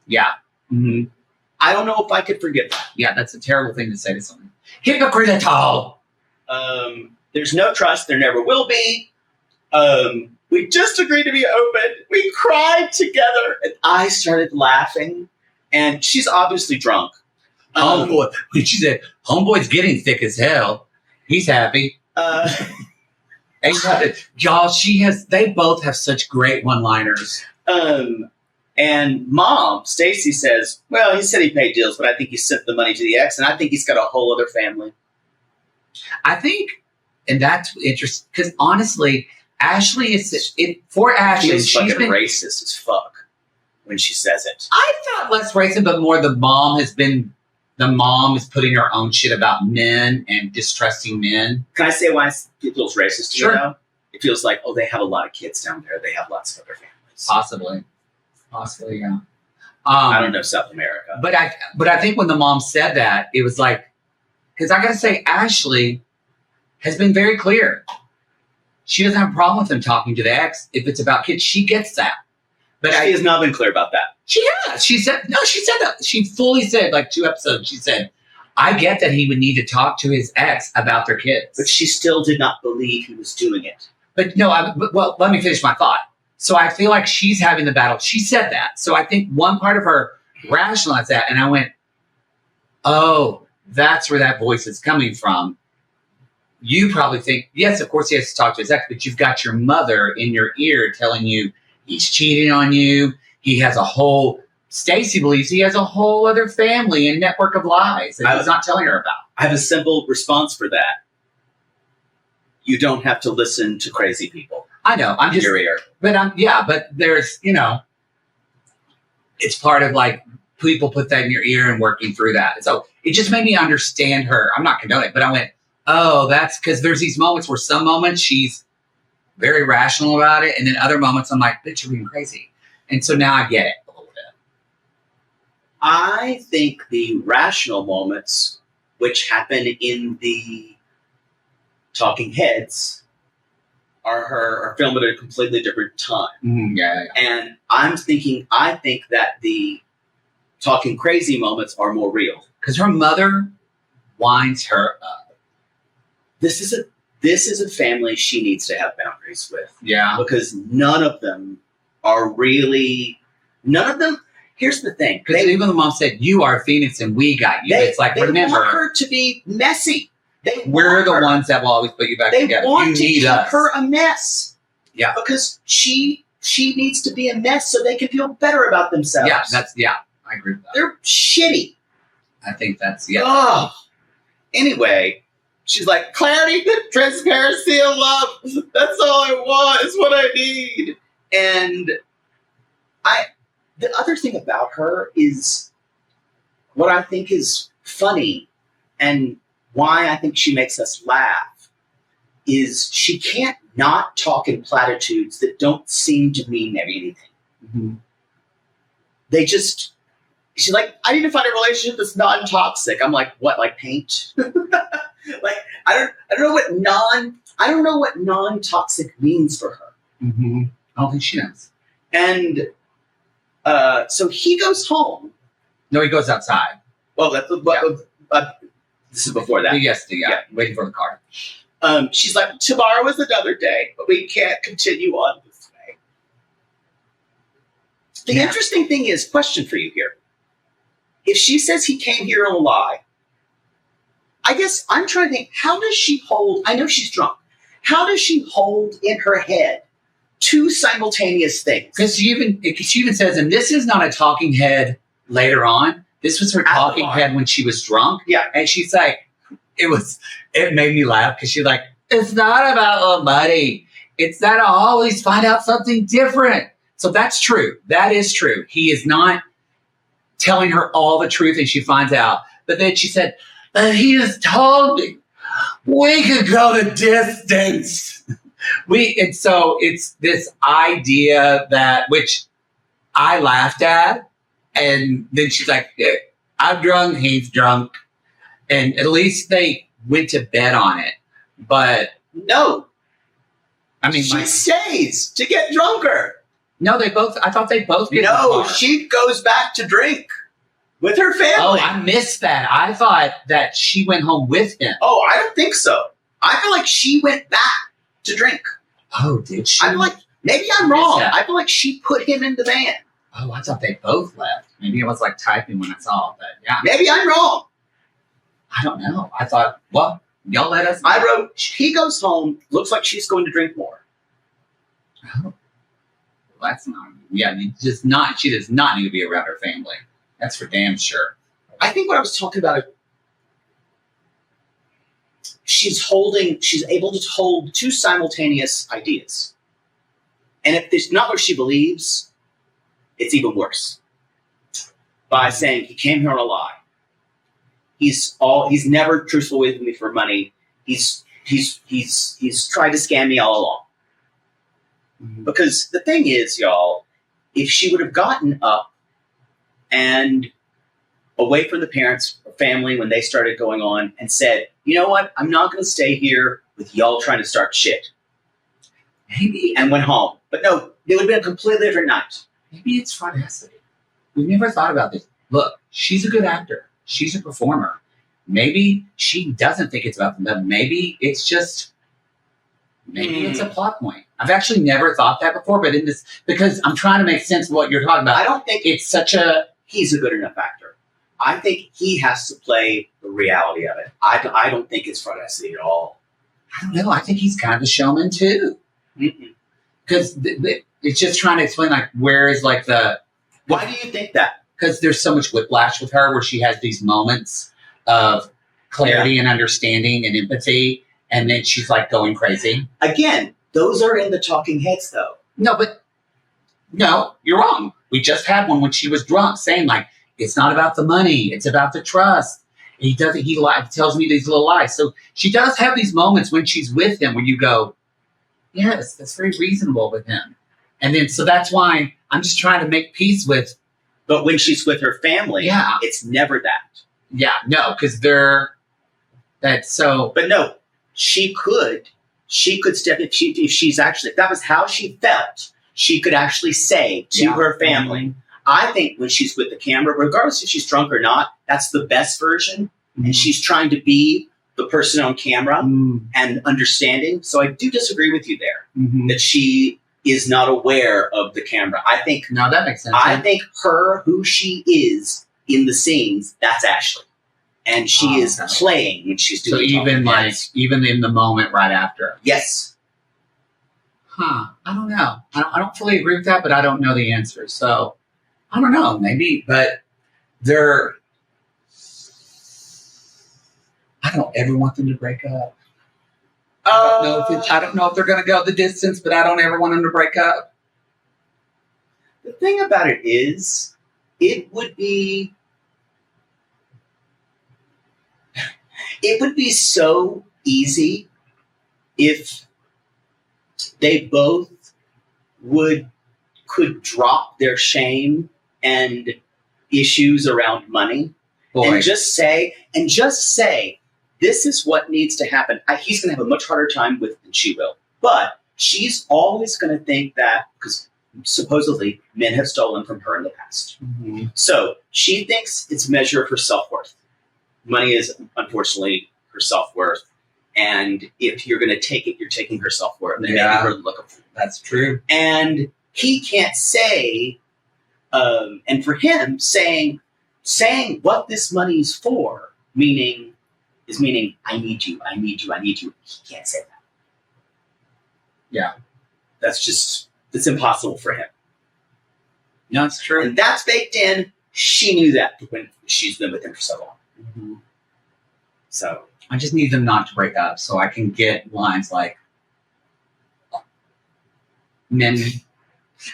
Yeah. Mm-hmm. I don't know if I could forgive that. Yeah, that's a terrible thing to say to someone. Hypocritical. There's no trust. There never will be. We just agreed to be open. We cried together. And I started laughing. And she's obviously drunk. Homeboy, when she said, homeboy's getting thick as hell. He's happy. And y'all, they both have such great one-liners. And Mom, Stacy, says, well, he said he paid deals, but I think he sent the money to the ex, and I think he's got a whole other family. I think, and that's interesting, because honestly, Ashley for Ashley, she's fucking racist as fuck when she says it. I thought less racist, but more the mom is putting her own shit about men and distrusting men. Can I say why it feels racist to Sure. you now? It feels like, they have a lot of kids down there. They have lots of other families. Possibly, yeah. I don't know South America. But I think when the mom said that, it was like, because I got to say, Ashley has been very clear. She doesn't have a problem with him talking to the ex if it's about kids. She gets that. But she has not been clear about that. She has. She said that. She fully said, like 2 episodes, she said, I get that he would need to talk to his ex about their kids. But she still did not believe he was doing it. But no, let me finish my thought. So I feel like she's having the battle. She said that. So I think one part of her rationalized that. And I went, oh, that's where that voice is coming from. You probably think, yes, of course he has to talk to his ex, but you've got your mother in your ear telling you he's cheating on you. Stacy believes he has a whole other family and network of lies that he's not telling her about. I have a simple response for that. You don't have to listen to crazy people. I know. I'm just, your ear. But there's, it's part of like people put that in your ear and working through that. So it just made me understand her. I'm not condoning it, but I went, oh, that's because there's these moments where some moments she's very rational about it. And then other moments I'm like, bitch, you're being crazy. And so now I get it a little bit. I think the rational moments, which happen in the talking heads, are filmed at a completely different time. Yeah. And I think that the talking crazy moments are more real. Because her mother winds her up. This is a family she needs to have boundaries with. Yeah. Because none of them, here's the thing. Because even the mom said, you are Phoenix and we got you. It's like, remember. They want her to be messy. We're the ones that will always put you back together. They want to keep us. her a mess. Yeah. Because she needs to be a mess so they can feel better about themselves. Yeah, I agree with that. They're shitty. I think that's, Oh. Anyway, she's like, clarity, transparency, and love. That's all I want. It's what I need. And the other thing about her is what I think is funny and why I think she makes us laugh is she can't not talk in platitudes that don't seem to mean anything. Mm-hmm. She's like, I need to find a relationship that's non-toxic. I'm like, what, like paint? Like, I don't know what non-toxic means for her. Mm-hmm. I don't think she knows. And so he goes home. No, he goes outside. Well, this is before that. Yes, waiting for the car. She's like, tomorrow is another day, but we can't continue on this way. The interesting thing is, question for you here. If she says he came here on a lie, I guess I'm trying to think, how does she hold, I know she's drunk, how does she hold in her head 2 simultaneous things? Because she even says, and this is not a talking head later on, this was her talking head when she was drunk. Yeah. And she's like, it made me laugh because she's like, it's not about money. It's that I always find out something different. So that's true. That is true. He is not telling her all the truth and she finds out. But then she said, he has told me we could go the distance. And so it's this idea which I laughed at. And then she's like, I'm drunk, he's drunk. And at least they went to bed on it. But no. I mean, she stays to get drunker. No, I thought they both get No, she goes back to drink with her family. Oh, I missed that. I thought that she went home with him. Oh, I don't think so. I feel like she went back to drink. Oh, did she? I feel like, maybe I'm wrong. I feel like she put him in the van. Oh, I thought they both left. Maybe I was like typing when I saw, but yeah. Maybe I'm wrong. I don't know. I thought, well, y'all let us know. I wrote, he goes home, looks like she's going to drink more. Oh, well, that's not. Yeah, she does not need to be around her family. That's for damn sure. I think what I was talking about, she's able to hold two simultaneous ideas. And if it's not what she believes, it's even worse. By saying he came here on a lie. He's never truthful with me for money. He's tried to scam me all along. Mm-hmm. Because the thing is, y'all, if she would have gotten up and away from the parents or family when they started going on and said, you know what, I'm not going to stay here with y'all trying to start shit. Maybe. And went home. But no, it would have been a completely different night. Maybe it's fraudacity. We've never thought about this. Look, she's a good actor. She's a performer. Maybe she doesn't think it's about them. Maybe it's just, it's a plot point. I've actually never thought that before, but in this, because I'm trying to make sense of what you're talking about. I don't think it's such a, he's a good enough actor. I think he has to play the reality of it. I don't think it's fraudacity at all. I don't know. I think he's kind of a showman too. Because it's just trying to explain, like, where is like the... Why do you think that? Because there's so much whiplash with her where she has these moments of clarity and understanding and empathy, and then she's like going crazy. Again, those are in the talking heads, though. No, you're wrong. We just had one when she was drunk saying, like, it's not about the money, it's about the trust. He tells me these little lies. So she does have these moments when she's with him where you go, yes, that's very reasonable with him. And then, so that's why I'm just trying to make peace with. But when she's with her family, it's never that. Yeah, no, because that's so. But no, she could step, if she's actually, if that was how she felt, she could actually say to her family, I think when she's with the camera, regardless if she's drunk or not, that's the best version. And she's trying to be the person on camera and understanding. So I do disagree with you there, that she is not aware of the camera. I think... No, that makes sense. I think who she is in the scenes, that's Ashley. And she is playing when she's doing so even in the moment right after. Yes. I don't know. I don't fully agree with that, but I don't know the answer. So I don't know, maybe, but I don't ever want them to break up. I don't know if they're going to go the distance, but I don't ever want them to break up. The thing about it is, it would be so easy if they both could drop their shame and issues around money and just say, this is what needs to happen. He's going to have a much harder time with than she will. But she's always going to think that, because supposedly men have stolen from her in the past. So she thinks it's a measure of her self-worth. Money is, unfortunately, her self-worth. And if you're going to take it, you're taking her self-worth. And making her look up. That's true. And he can't say, and for him, saying what this money is for, meaning, I need you. He can't say that. Yeah. That's impossible for him. No, it's true. And that's baked in. She knew that when she's been with him for so long. So I just need them not to break up so I can get lines like, men.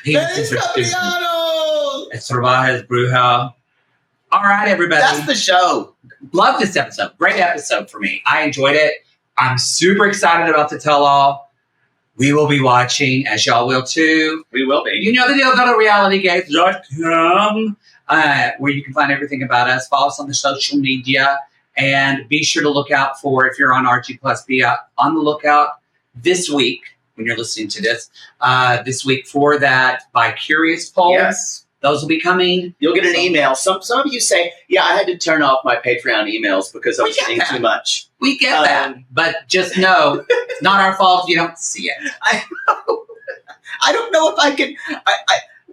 Es trabajas, bruja. All right, everybody. That's the show. Love this episode. Great episode for me. I enjoyed it. I'm super excited about the tell-all. We will be watching, as y'all will too. We will be. You know the deal. Go to realitygates.com, where you can find everything about us. Follow us on the social media. And be sure to look out for, if you're on RG Plus, be on the lookout this week, when you're listening to this, for that By Curious poll. Yes. Those will be coming. You'll get an email. Some of you say, I had to turn off my Patreon emails because I was getting too much. We get that. But just know, it's not our fault if you don't see it. I know. I don't know if I can.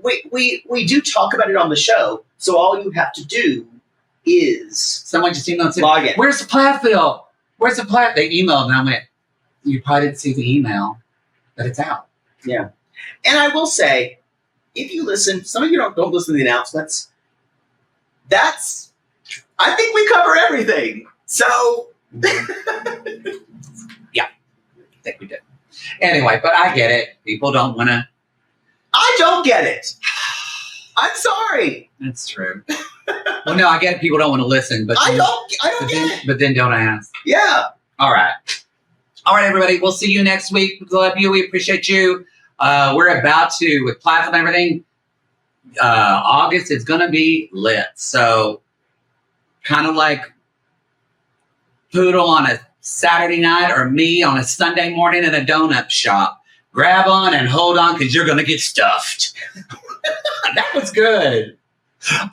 we do talk about it on the show. So all you have to do is someone just emailed and said, log in. "Where's the plat bill? Where's the plat?" They emailed, and I went, "You probably didn't see the email, but it's out." Yeah. And I will say, if you listen, some of you don't listen to the announcements. I think we cover everything. So. Yeah, I think we did. Anyway, but I get it. People don't want to. I don't get it. I'm sorry. That's true. Well, no, I get it. People don't want to listen, but I don't get it. But then don't ask. Yeah. All right, everybody. We'll see you next week. We love you. We appreciate you. We're about to, with platform and everything, August is going to be lit. So kind of like Poodle on a Saturday night or me on a Sunday morning in a donut shop. Grab on and hold on because you're going to get stuffed. That was good.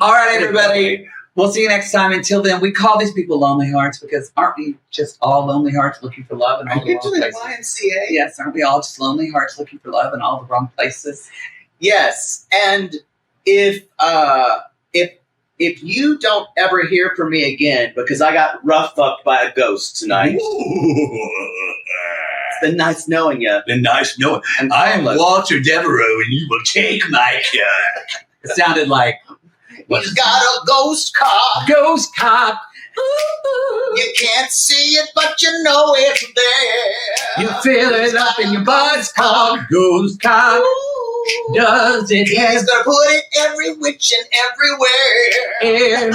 All right, everybody. We'll see you next time. Until then, we call these people lonely hearts because aren't we just all lonely hearts looking for love in all the wrong places? YMCA. Yes, aren't we all just lonely hearts looking for love in all the wrong places? Yes, and if you don't ever hear from me again because I got rough fucked by a ghost tonight, it's been nice knowing you. Been nice knowing. I'm Walter Devereaux, and you will take my care. It sounded like he's got a ghost car. Ghost cop. You can't see it, but you know it's there. You feel it up in your butt. It's called ghost cop. Does it? He's gonna put it every which and everywhere.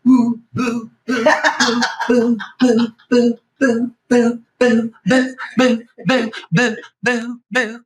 Boo, boo, boo, boo, boo, boo, boo, boo, boo, boo, boo, boo, boo, boo, boo.